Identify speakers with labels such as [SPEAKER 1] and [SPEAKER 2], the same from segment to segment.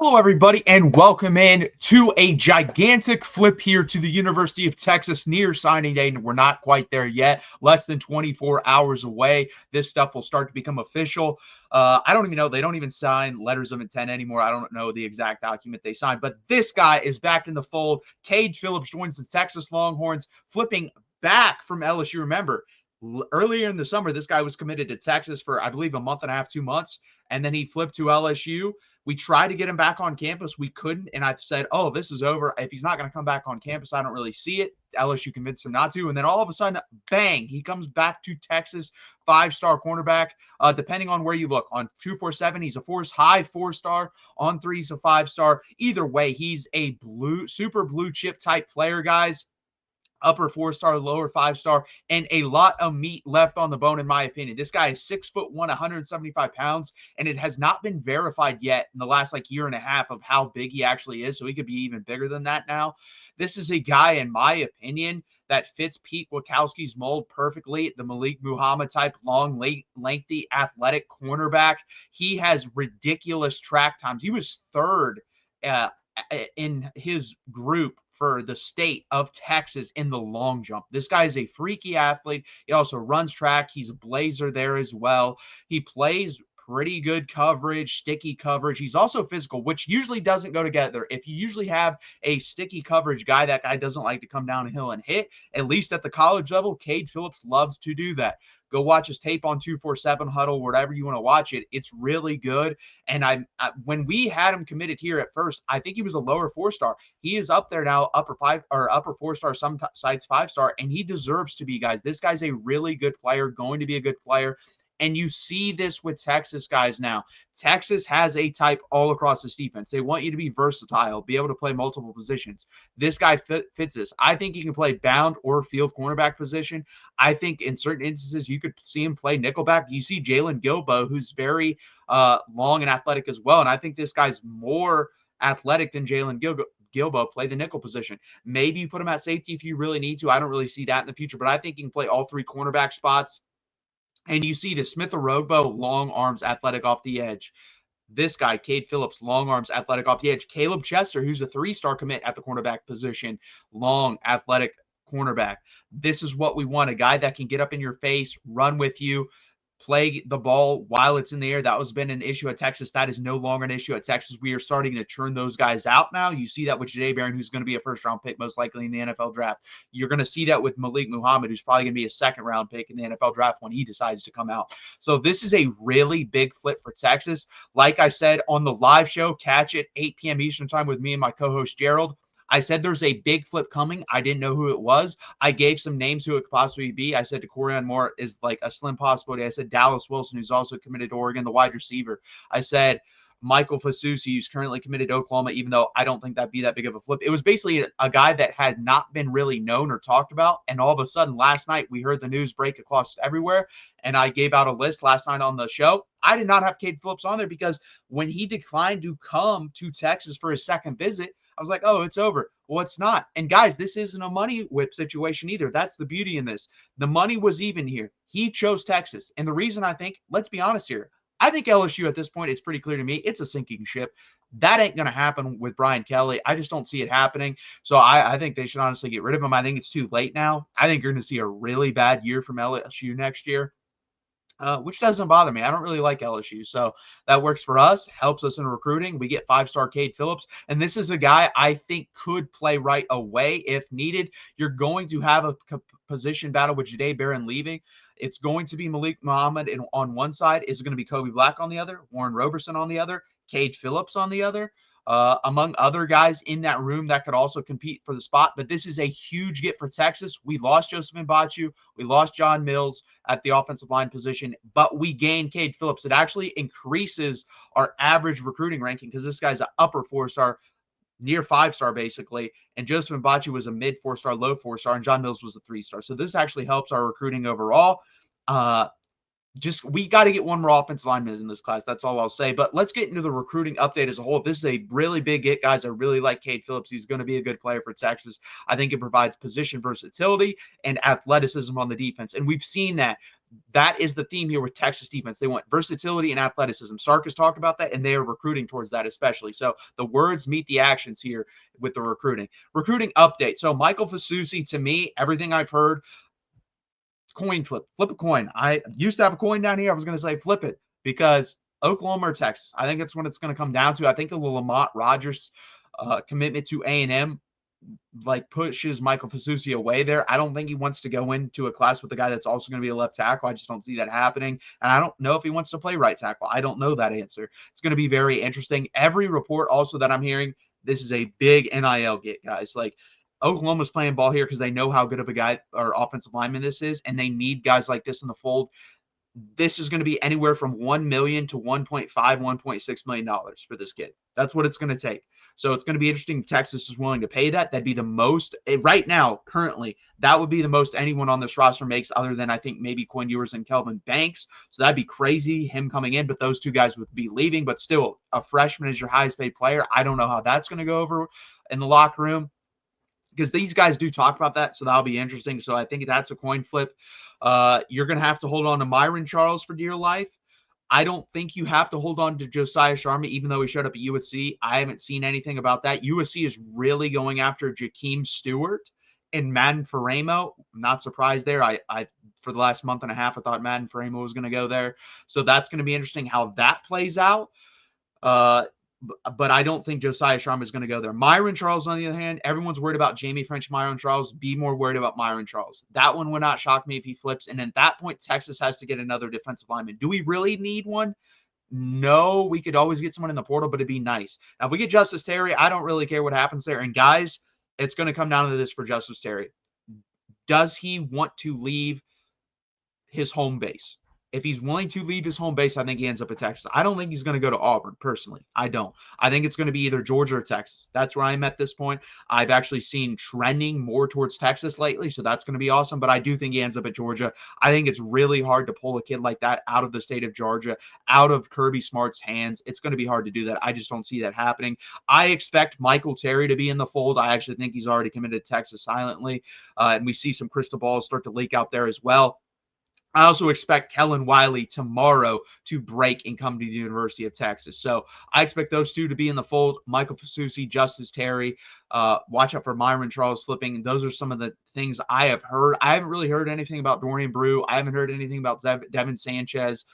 [SPEAKER 1] Hello, everybody, and welcome in to a gigantic flip here to the University of Texas near signing day. And we're not quite there yet, less than 24 hours away. This stuff will start to become official. I don't even know. They don't even sign letters of intent anymore. I don't know the exact document they signed, but this guy is back in the fold. Kade Phillips joins the Texas Longhorns, flipping back from LSU. Remember, earlier in the summer, this guy was committed to Texas for, I believe, a month and a half, 2 months, and then he flipped to LSU. We tried to get him back on campus. We couldn't. And I've said, oh, this is over. If he's not going to come back on campus, I don't really see it. LSU convinced him not to. And then all of a sudden, bang, he comes back to Texas, five-star cornerback. Depending on where you look, on 247, he's a high four-star. On three, he's a five-star. Either way, he's a super blue chip type player, guys. Upper four-star, lower five-star, and a lot of meat left on the bone, in my opinion. This guy is 6'1", 175 pounds, and it has not been verified yet in the last year and a half of how big he actually is. So he could be even bigger than that now. This is a guy, in my opinion, that fits Pete Wachowski's mold perfectly. The Malik Muhammad type, long, lengthy, athletic cornerback. He has ridiculous track times. He was third in his group for the state of Texas in the long jump. This guy is a freaky athlete. He also runs track. He's a blazer there as well. He plays pretty good coverage, sticky coverage. He's also physical, which usually doesn't go together. If you usually have a sticky coverage guy, that guy doesn't like to come downhill and hit. At least at the college level, Kade Phillips loves to do that. Go watch his tape on 247 Huddle, whatever you want to watch it. It's really good. And when we had him committed here at first, I think he was a lower four-star. He is up there now, upper four-star, some sites five-star, and he deserves to be, guys. This guy's a really good player, going to be a good player. And you see this with Texas guys now. Texas has a type all across this defense. They want you to be versatile, be able to play multiple positions. This guy fits this. I think he can play bound or field cornerback position. I think in certain instances you could see him play nickelback. You see Jalen Gilbo, who's very long and athletic as well. And I think this guy's more athletic than Jalen Gilbo, play the nickel position. Maybe you put him at safety if you really need to. I don't really see that in the future, but I think he can play all three cornerback spots. And you see the Smith-Orogbo, long arms, athletic off the edge. This guy, Kade Phillips, long arms, athletic off the edge. Caleb Chester, who's a three-star commit at the cornerback position, long, athletic cornerback. This is what we want, a guy that can get up in your face, run with you, play the ball while it's in the air. That has been an issue at Texas. That is no longer an issue at Texas. We are starting to churn those guys out now. You see that with Jahdae Barron, who's going to be a first-round pick most likely in the NFL draft. You're going to see that with Malik Muhammad, who's probably going to be a second-round pick in the NFL draft when he decides to come out. So this is a really big flip for Texas. Like I said on the live show, catch it 8 p.m. Eastern time with me and my co-host Gerald. I said there's a big flip coming. I didn't know who it was. I gave some names who it could possibly be. I said Corian Moore is like a slim possibility. I said Dallas Wilson, who's also committed to Oregon, the wide receiver. I said Michael Fasusi, who's currently committed to Oklahoma, even though I don't think that'd be that big of a flip. It was basically a guy that had not been really known or talked about. And all of a sudden last night, we heard the news break across everywhere. And I gave out a list last night on the show. I did not have Kade Phillips on there because when he declined to come to Texas for his second visit, I was like, oh, it's over. Well, it's not. And guys, this isn't a money whip situation either. That's the beauty in this. The money was even here. He chose Texas. And the reason I think, let's be honest here, I think LSU at this point, it's pretty clear to me, it's a sinking ship. That ain't going to happen with Brian Kelly. I just don't see it happening. So I think they should honestly get rid of him. I think it's too late now. I think you're going to see a really bad year from LSU next year. Which doesn't bother me. I don't really like LSU. So that works for us, helps us in recruiting. We get five-star Kade Phillips. And this is a guy I think could play right away if needed. You're going to have a position battle with Jahdae Barron leaving. It's going to be Malik Muhammad on one side. Is it going to be Kobe Black on the other? Warren Roberson on the other? Kade Phillips on the other? Among other guys in that room that could also compete for the spot. But this is a huge get for Texas. We lost Joseph Mbachu. We lost John Mills at the offensive line position, but we gained Kade Phillips. It actually increases our average recruiting ranking because this guy's an upper four-star, near five-star basically, and Joseph Mbachu was a mid four-star, low four-star, and John Mills was a three-star. So this actually helps our recruiting overall. just we got to get one more offensive lineman in this class. That's all I'll say. But let's get into the recruiting update as a whole. This is a really big get, guys. I really like Kade Phillips. He's going to be a good player for Texas. I think it provides position versatility and athleticism on the defense. And we've seen that. That is the theme here with Texas defense. They want versatility and athleticism. Sark has talked about that, and they are recruiting towards that especially. So the words meet the actions here with the recruiting. Recruiting update. So Michael Fasusi, to me, everything I've heard, coin flip a coin. I used to have a coin down here. I was going to say flip it because Oklahoma or Texas. I think that's what it's going to come down to. I think the Lamont Rogers commitment to A&M like pushes Michael Fasusi away there. I don't think he wants to go into a class with a guy that's also going to be a left tackle. I just don't see that happening. And I don't know if he wants to play right tackle. I don't know that answer. It's going to be very interesting. Every report also that I'm hearing, this is a big NIL get, guys. Like Oklahoma's playing ball here because they know how good of a guy or offensive lineman this is, and they need guys like this in the fold. This is going to be anywhere from $1 million to $1.5, $1.6 million for this kid. That's what it's going to take. So it's going to be interesting if Texas is willing to pay that. That'd be the most right now, currently, that would be the most anyone on this roster makes, other than I think maybe Quinn Ewers and Kelvin Banks. So that'd be crazy, him coming in, but those two guys would be leaving. But still, a freshman is your highest paid player. I don't know how that's going to go over in the locker room, because these guys do talk about that, so that'll be interesting. So I think that's a coin flip. You're going to have to hold on to Myron Charles for dear life. I don't think you have to hold on to Josiah Sharma, even though he showed up at USC. I haven't seen anything about that. USC is really going after Jakeem Stewart and Madden Faramo. I'm not surprised there. I for the last month and a half, I thought Madden Faramo was going to go there. So that's going to be interesting how that plays out. But I don't think Josiah Sharma is going to go there. Myron Charles, on the other hand, everyone's worried about Jamie French, Myron Charles. Be more worried about Myron Charles. That one would not shock me if he flips. And at that point, Texas has to get another defensive lineman. Do we really need one? No, we could always get someone in the portal, but it'd be nice. Now, if we get Justice Terry, I don't really care what happens there. And guys, it's going to come down to this for Justice Terry. Does he want to leave his home base? If he's willing to leave his home base, I think he ends up at Texas. I don't think he's going to go to Auburn, personally. I don't. I think it's going to be either Georgia or Texas. That's where I'm at this point. I've actually seen trending more towards Texas lately, so that's going to be awesome. But I do think he ends up at Georgia. I think it's really hard to pull a kid like that out of the state of Georgia, out of Kirby Smart's hands. It's going to be hard to do that. I just don't see that happening. I expect Michael Terry to be in the fold. I actually think he's already committed to Texas silently, and we see some crystal balls start to leak out there as well. I also expect Kellen Wiley tomorrow to break and come to the University of Texas. So I expect those two to be in the fold. Michael Fasusi, Justice Terry. Watch out for Myron Charles flipping. Those are some of the things I have heard. I haven't really heard anything about Dorian Brew. I haven't heard anything about Devin Sanchez.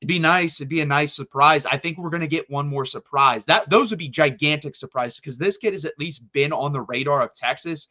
[SPEAKER 1] It'd be nice. It'd be a nice surprise. I think we're going to get one more surprise. Those would be gigantic surprises, because this kid has at least been on the radar of Texas.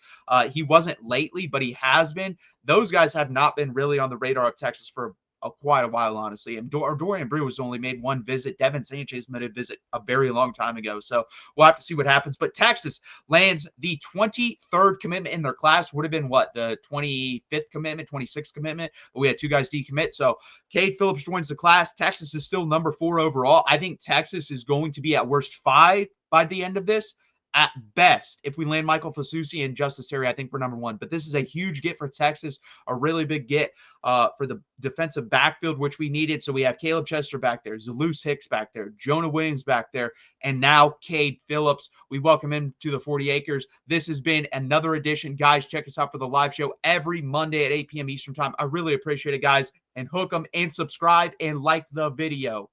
[SPEAKER 1] He wasn't lately, but he has been. Those guys have not been really on the radar of Texas for quite a while, honestly. And Dorian Brew has only made one visit. Devin Sanchez made a visit a very long time ago. So we'll have to see what happens. But Texas lands the 23rd commitment in their class. Would have been what? The 25th commitment, 26th commitment. But we had two guys decommit. So Kade Phillips joins the class. Texas is still number 4 overall. I think Texas is going to be at worst 5 by the end of this. At best, if we land Michael Fasusi and Justice Terry, I think we're number 1. But this is a huge get for Texas, a really big get for the defensive backfield, which we needed. So we have Caleb Chester back there, Zalus Hicks back there, Jonah Williams back there, and now Kade Phillips. We welcome him to the 40 acres. This has been another edition. Guys, check us out for the live show every Monday at 8 p.m. Eastern time. I really appreciate it, guys. And hook them and subscribe and like the video.